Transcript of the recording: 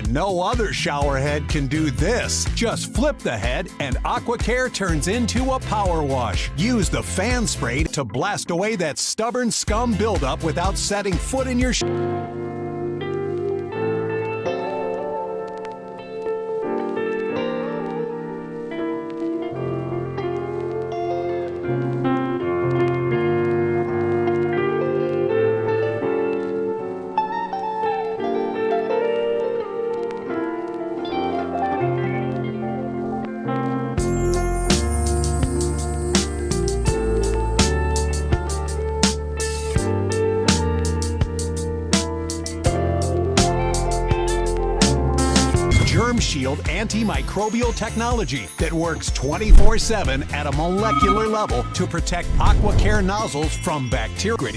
No other shower head can do this. Just flip the head and AquaCare turns into a power wash. Use the fan spray to blast away that stubborn scum buildup without setting foot in your Germ Shield antimicrobial technology that works 24/7 at a molecular level to protect AquaCare nozzles from bacteria.